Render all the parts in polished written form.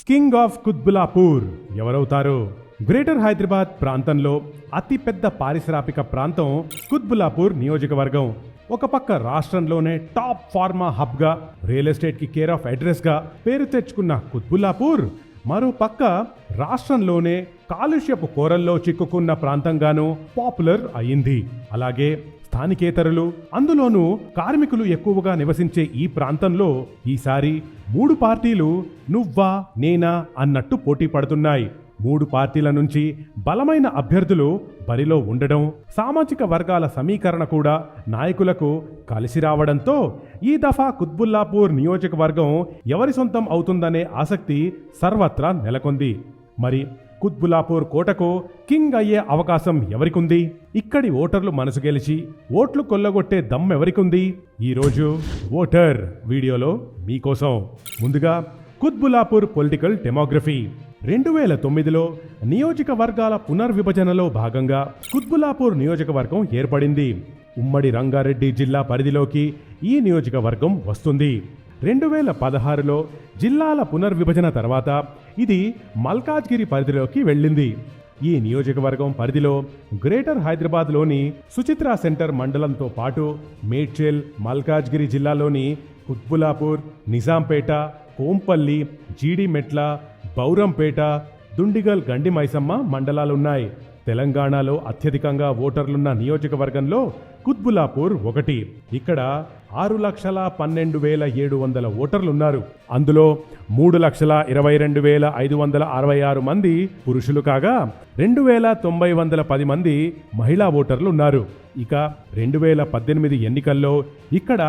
King of Kutbullapur ఎవరవుతారు? Greater Hyderabad ప్రాంతంలో అతిపెద్ద పారిశ్రామిక ప్రాంతం కుత్బులాపూర్ నియోజకవర్గం. ఒక పక్క రాష్ట్రంలోనే టాప్ ఫార్మా హబ్గా, రియల్ ఎస్టేట్కి కేర్ ఆఫ్ అడ్రస్గా పేరు తెచ్చుకున్న కుత్బులాపూర్ మరో పక్క రాష్ట్రంలోనే కాలుష్యపు కోరల్లో చిక్కుకున్న ప్రాంతంగానూ పాపులర్ అయింది. అలాగే స్థానికేతరులు, అందులోనూ కార్మికులు ఎక్కువగా నివసించే ఈ ప్రాంతంలో ఈసారి 3 పార్టీలు నువ్వా నేనా అన్నట్టు పోటీ పడుతున్నాయి. 3 పార్టీల నుంచి బలమైన అభ్యర్థులు బరిలో ఉండడం, సామాజిక వర్గాల సమీకరణ కూడా నాయకులకు కలిసి రావడంతో ఈ దఫా కుత్బుల్లాపూర్ నియోజకవర్గం ఎవరి సొంతం అవుతుందనే ఆసక్తి సర్వత్రా నెలకొంది. మరి కుత్బుల్లాపూర్ కోటకు కింగ్ అయ్యే అవకాశం ఎవరికుంది? ఇక్కడి ఓటర్లు మనసు గెలిచి ఓట్లు కొల్లగొట్టే దమ్ ఎవరికుంది? ఈరోజు ఓటర్ వీడియోలో మీకోసం. ముందుగా కుత్బుల్లాపూర్ పొలిటికల్ డెమోగ్రఫీ. 2009లో నియోజకవర్గాల పునర్విభజనలో భాగంగా కుత్బుల్లాపూర్ నియోజకవర్గం ఏర్పడింది. ఉమ్మడి రంగారెడ్డి జిల్లా పరిధిలోకి ఈ నియోజకవర్గం వస్తుంది. 2016లో జిల్లాల పునర్విభజన తర్వాత ఇది మల్కాజ్గిరి పరిధిలోకి వెళ్ళింది. ఈ నియోజకవర్గం పరిధిలో గ్రేటర్ హైదరాబాద్లోని సుచిత్రా సెంటర్ మండలంతో పాటు మేడ్చల్, మల్కాజ్గిరి జిల్లాలోని కుత్బుల్లాపూర్, నిజాంపేట, కోంపల్లి, జీడిమెట్ల, బౌరంపేట, దుండిగల్, గండి మైసమ్మ మండలాలున్నాయి. తెలంగాణలో అత్యధికంగా ఓటర్లున్న నియోజకవర్గంలో కుత్బుల్లాపూర్ ఒకటి. ఇక్కడ 6,12,700 ఓటర్లున్నారు. అందులో 3,22,566 మంది పురుషులు కాగా 2,910 మంది మహిళా ఓటర్లున్నారు. ఇక 2018 ఎన్నికల్లో ఇక్కడ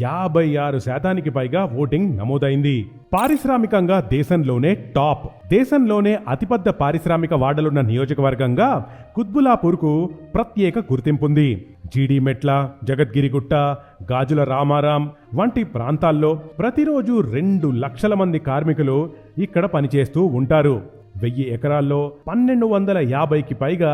56% పైగా ఓటింగ్ నమోదైంది. పారిశ్రామికంగా దేశంలోనే టాప్, దేశంలోనే అతిపెద్ద పారిశ్రామిక వాడలున్న నియోజకవర్గంగా కుత్బుల్లాపూర్కు ప్రత్యేక గుర్తింపుంది. జీడిమెట్ల, జగద్గిరిగుట్ట, గాజుల రామారాం వంటి ప్రాంతాల్లో ప్రతిరోజు 2 లక్షల మంది కార్మికులు ఇక్కడ పనిచేస్తూ ఉంటారు. 1000 ఎకరాల్లో 1250కి పైగా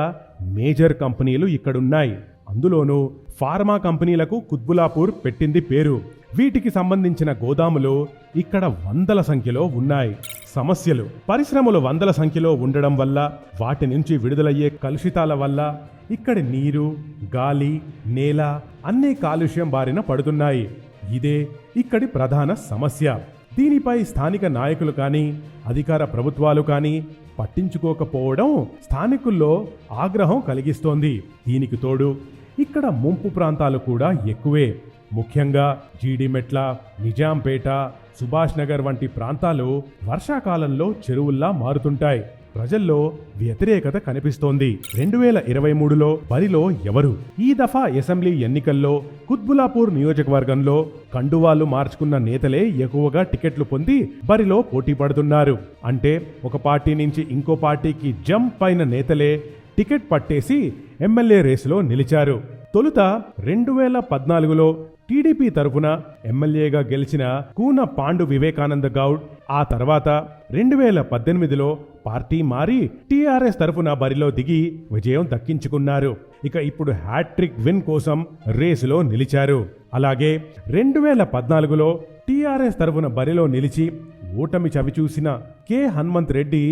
మేజర్ కంపెనీలు ఇక్కడున్నాయి. అందులోనూ ఫార్మా కంపెనీలకు కుత్బుల్లాపూర్ పెట్టింది పేరు. వీటికి సంబంధించిన గోదాములు ఇక్కడ వందల సంఖ్యలో ఉన్నాయి. సమస్యలు: పరిశ్రమలు వందల సంఖ్యలో ఉండడం వల్ల, వాటి నుంచి విడుదలయ్యే కలుషితాల వల్ల ఇక్కడి నీరు, గాలి, నేల అన్నీ కాలుష్యం బారిన పడుతున్నాయి. ఇదే ఇక్కడి ప్రధాన సమస్య. దీనిపై స్థానిక నాయకులు కానీ, అధికార ప్రభుత్వాలు కానీ పట్టించుకోకపోవడం స్థానికుల్లో ఆగ్రహం కలిగిస్తోంది. దీనికి తోడు ఇక్కడ ముంపు ప్రాంతాలు కూడా ఎక్కువే. ముఖ్యంగా జీడిమెట్ల, నిజాంపేట, సుభాష్ నగర్ వంటి ప్రాంతాలు వర్షాకాలంలో చెరువుల్లా మారుతుంటాయి. ప్రజల్లో వ్యతిరేకత కనిపిస్తోంది. 2023లో బరిలో ఎవరు? ఈ దఫా అసెంబ్లీ ఎన్నికల్లో కుత్బుల్లాపూర్ నియోజకవర్గంలో కండువాలు మార్చుకున్న నేతలే ఎక్కువగా టికెట్లు పొంది బరిలో పోటీ పడుతున్నారు. అంటే ఒక పార్టీ నుంచి ఇంకో పార్టీకి జంప్ అయిన నేతలే టికెట్ పట్టేసి ఎమ్మెల్యే రేసులో నిలిచారు. తొలుత 2014లో టీడీపీ తరఫున ఎమ్మెల్యేగా గెలిచిన కూన పాండు వివేకానంద గౌడ్, ఆ తర్వాత 2018లో పార్టీ మారి టీఆర్ఎస్ తరఫున బరిలో దిగి విజయం దక్కించుకున్నారు. ఇక ఇప్పుడు హ్యాట్రిక్ విన్ కోసం రేసులో నిలిచారు. అలాగే 2014లో టీఆర్ఎస్ తరఫున బరిలో నిలిచి ఓటమి చవిచూసిన కె హనుమంత్ రెడ్డి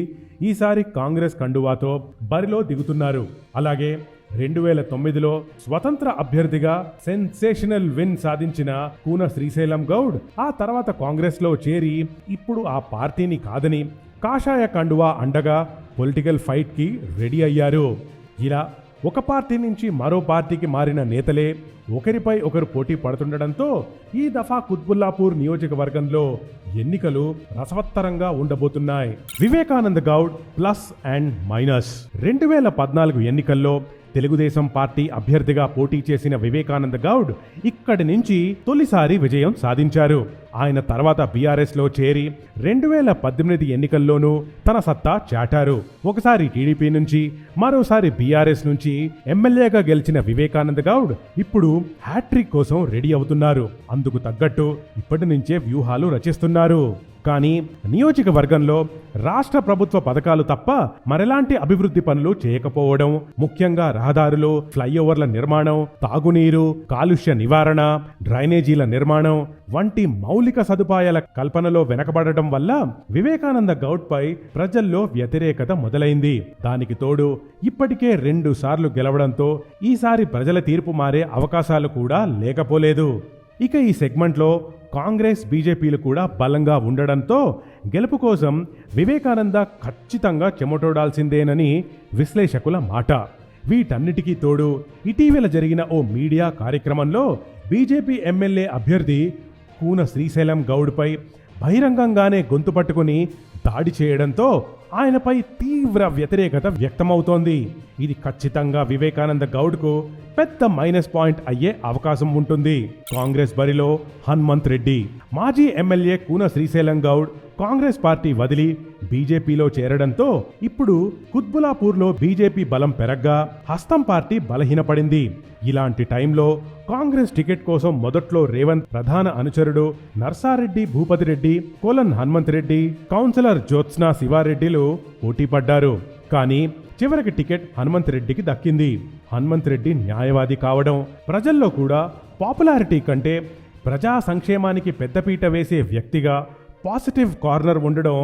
ఈసారి కాంగ్రెస్ కండువాతో బరిలో దిగుతున్నారు. అలాగే 2009లో స్వతంత్ర అభ్యర్థిగా సెన్సేషనల్ విన్ సాధించిన కూన శ్రీశైలం గౌడ్ ఆ తర్వాత కాంగ్రెస్లో చేరి ఇప్పుడు ఆ పార్టీని కాదని కాషాయ కండువా అండగా పొలిటికల్ ఫైట్కి రెడీ అయ్యారు. ఇలా ఒక పార్టీ నుంచి మరో పార్టీకి మారిన నేతలే ఒకరిపై ఒకరు పోటీ పడుతుండటంతో ఈ దఫా కుత్బుల్లాపూర్ నియోజకవర్గంలో ఎన్నికలు రసవత్తరంగా ఉండబోతున్నాయి. Vivekananda Goud plus and minus. 2014 ఎన్నికల్లో తెలుగుదేశం పార్టీ అభ్యర్థిగా పోటీ చేసిన వివేకానంద గౌడ్ ఇక్కడి నుంచి తొలిసారి విజయం సాధించారు. ఆయన తర్వాత బీఆర్ఎస్లో చేరి 2018 ఎన్నికల్లోనూ తన సత్తా చాటారు. ఒకసారి టీడీపీ నుంచి, మరోసారి బీఆర్ఎస్ నుంచి ఎమ్మెల్యేగా గెలిచిన వివేకానంద గౌడ్ ఇప్పుడు హ్యాట్రిక్ కోసం రెడీ అవుతున్నారు. అందుకు తగ్గట్టు ఇప్పటి నుంచే వ్యూహాలు రచిస్తున్నారు. కానీ నియోజకవర్గంలో రాష్ట్ర ప్రభుత్వ పథకాలు తప్ప మరెలాంటి అభివృద్ధి పనులు చేయకపోవడం, ముఖ్యంగా రహదారులు, ఫ్లైఓవర్ల నిర్మాణం, తాగునీరు, కాలుష్య నివారణ, డ్రైనేజీల నిర్మాణం వంటి మౌలిక సదుపాయాల కల్పనలో వెనకబడటం వల్ల వివేకానంద గౌడ్ పై ప్రజల్లో వ్యతిరేకత మొదలైంది. దానికి తోడు ఇప్పటికే 2 సార్లు గెలవడంతో ఈసారి ప్రజల తీర్పు మారే అవకాశాలు కూడా లేకపోలేదు. ఇక ఈ సెగ్మెంట్లో కాంగ్రెస్, బీజేపీలు కూడా బలంగా ఉండడంతో గెలుపు కోసం వివేకానంద ఖచ్చితంగా చెమటోడాల్సిందేనని విశ్లేషకుల మాట. వీటన్నిటికీ తోడు ఇటీవల జరిగిన ఓ మీడియా కార్యక్రమంలో బీజేపీ ఎమ్మెల్యే అభ్యర్థి కూన శ్రీశైలం గౌడ్పై బహిరంగంగానే గొంతు పట్టుకుని దాడి చేయడంతో ఆయనపై తీవ్ర వ్యతిరేకత వ్యక్తమవుతోంది. ఇది ఖచ్చితంగా వివేకానంద గౌడ్కు పెద్ద మైనస్ పాయింట్ అయ్యే అవకాశం ఉంటుంది. కాంగ్రెస్ బరిలో హనుమంత్ రెడ్డి, మాజీ ఎమ్మెల్యే కూన శ్రీశైలం గౌడ్ కాంగ్రెస్ పార్టీ వదిలి బీజేపీలో చేరడంతో ఇప్పుడు కుత్బులాపూర్లో బీజేపీ బలం పెరగ్గా హస్తం పార్టీ బలహీనపడింది. ఇలాంటి టైంలో కాంగ్రెస్ టికెట్ కోసం మొదట్లో రేవంత్ ప్రధాన అనుచరుడు నర్సారెడ్డి భూపతిరెడ్డి, కోలన్ హనుమంత్ రెడ్డి, కౌన్సిలర్ జ్యోత్స్నా శివారెడ్డిలు పోటీ పడ్డారు. కానీ చివరికి టికెట్ హనుమంత్ రెడ్డికి దక్కింది. హనుమంత్ రెడ్డి న్యాయవాది కావడం, ప్రజల్లో కూడా పాపులారిటీ కంటే ప్రజా సంక్షేమానికి పెద్దపీట వేసే వ్యక్తిగా పాజిటివ్ కార్నర్ ఉండడం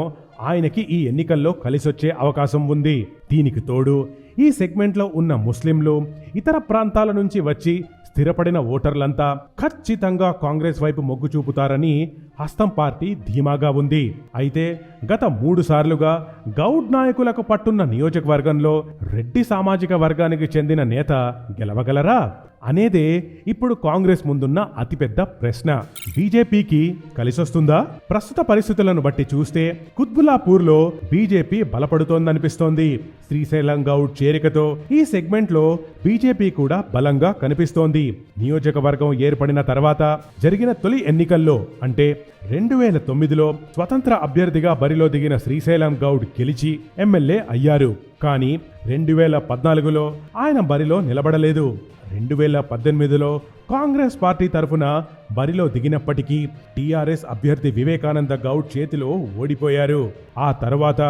ఆయనకి ఈ ఎన్నికల్లో కలిసొచ్చే అవకాశం ఉంది. దీనికి తోడు ఈ సెగ్మెంట్లో ఉన్న ముస్లింలు, ఇతర ప్రాంతాల నుంచి వచ్చి స్థిరపడిన ఓటర్లంతా ఖచ్చితంగా కాంగ్రెస్ వైపు మొగ్గు చూపుతారని హస్తం పార్టీ ధీమాగా ఉంది. అయితే గత 3 సార్లుగా గౌడ్ నాయకులకు పట్టున్న నియోజకవర్గంలో రెడ్డి సామాజిక వర్గానికి చెందిన నేత గెలవగలరా అనేదే ఇప్పుడు కాంగ్రెస్ ముందున్న అతిపెద్ద ప్రశ్న. బీజేపీకి కలిసొస్తుందా? ప్రస్తుత పరిస్థితులను బట్టి చూస్తే కుత్బులాపూర్లో బీజేపీ బలపడుతోందనిపిస్తోంది. శ్రీశైలం గౌడ్ చేరికతో ఈ సెగ్మెంట్లో బీజేపీ కూడా బలంగా కనిపిస్తోంది. నియోజకవర్గం ఏర్పడిన తర్వాత జరిగిన తొలి ఎన్నికల్లో అంటే 2009లో స్వతంత్ర అభ్యర్థిగా బరిలో దిగిన శ్రీశైలం గౌడ్ గెలిచి ఎమ్మెల్యే అయ్యారు. కానీ 2014లో ఆయన బరిలో నిలబడలేదు. 2018లో కాంగ్రెస్ పార్టీ తరఫున బరిలో దిగినప్పటికీ టీఆర్ఎస్ అభ్యర్థి వివేకానంద గౌడ్ చేతిలో ఓడిపోయారు. ఆ తర్వాత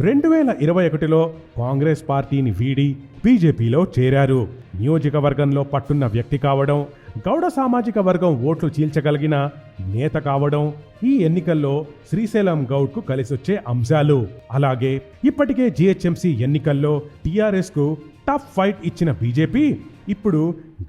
2021లో కాంగ్రెస్ పార్టీని వీడి బీజేపీలో చేరారు. నియోజకవర్గంలో పట్టున్న వ్యక్తి కావడం, గౌడ సామాజిక వర్గం ఓట్లు చీల్చగలిగిన నేత కావడం ఈ ఎన్నికల్లో శ్రీశైలం గౌడ్కు కలిసొచ్చే అంశాలు. అలాగే ఇప్పటికే జీహెచ్ఎంసీ ఎన్నికల్లో టీఆర్ఎస్కు టఫ్ ఫైట్ ఇచ్చిన బీజేపీ ఇప్పుడు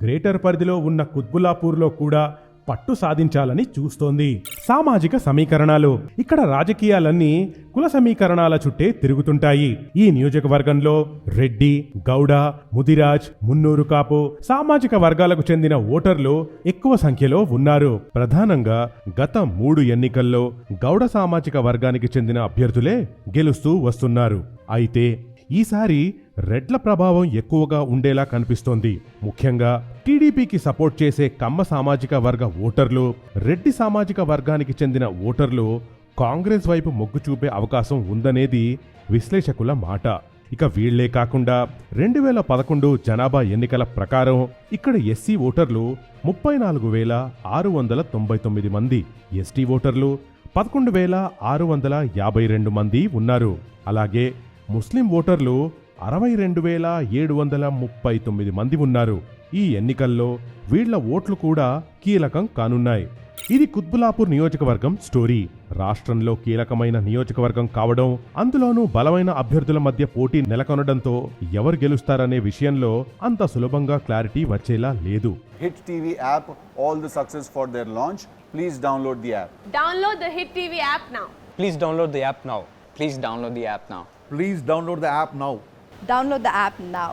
గ్రేటర్ పరిధిలో ఉన్న కుత్బులాపూర్లో కూడా పట్టు సాధించాలని చూస్తోంది. సామాజిక సమీకరణాలు. ఇక్కడ రాజకీయాలన్నీ కుల సమీకరణాల చుట్టే తిరుగుతుంటాయి. ఈ నియోజకవర్గంలో రెడ్డి, గౌడ, ముదిరాజ్, మున్నూరు కాపు సామాజిక వర్గాలకు చెందిన ఓటర్లు ఎక్కువ సంఖ్యలో ఉన్నారు. ప్రధానంగా గత 3 ఎన్నికల్లో గౌడ సామాజిక వర్గానికి చెందిన అభ్యర్థులే గెలుస్తూ వస్తున్నారు. అయితే ఈసారి రెడ్ల ప్రభావం ఎక్కువగా ఉండేలా కనిపిస్తోంది. ముఖ్యంగా టీడీపీకి సపోర్ట్ చేసే కమ్మ సామాజిక వర్గ ఓటర్లు, రెడ్డి సామాజిక వర్గానికి చెందిన ఓటర్లు కాంగ్రెస్ వైపు మొగ్గు చూపే అవకాశం ఉందనేది విశ్లేషకుల మాట. ఇక వీళ్లే కాకుండా 2011 జనాభా ఎన్నికల ప్రకారం ఇక్కడ ఎస్సీ ఓటర్లు 34,699 మంది, ఎస్టీ ఓటర్లు 11,652 మంది ఉన్నారు. అలాగే ముస్లిం ఓటర్లు 62,739 మంది ఉన్నారు. ఈ ఎన్నికల్లో వీళ్ల ఓట్లు కూడా కీలకం కానున్నాయి. ఇది కుత్బులాపూర్ నియోజకవర్గం స్టోరీ. రాష్ట్రంలో కీలకమైన నియోజకవర్గం కావడం, అందులోనూ బలమైన అభ్యర్థుల మధ్య పోటీ నెలకొనడంతో ఎవరు గెలుస్తారనే విషయంలో అంత సులభంగా క్లారిటీ వచ్చేలా లేదు. Hit TV app, all the success for their launch. Please download the app. Download the Hit TV app now. Please download the app now. Please download the app now. Please download the app now. Download the app now.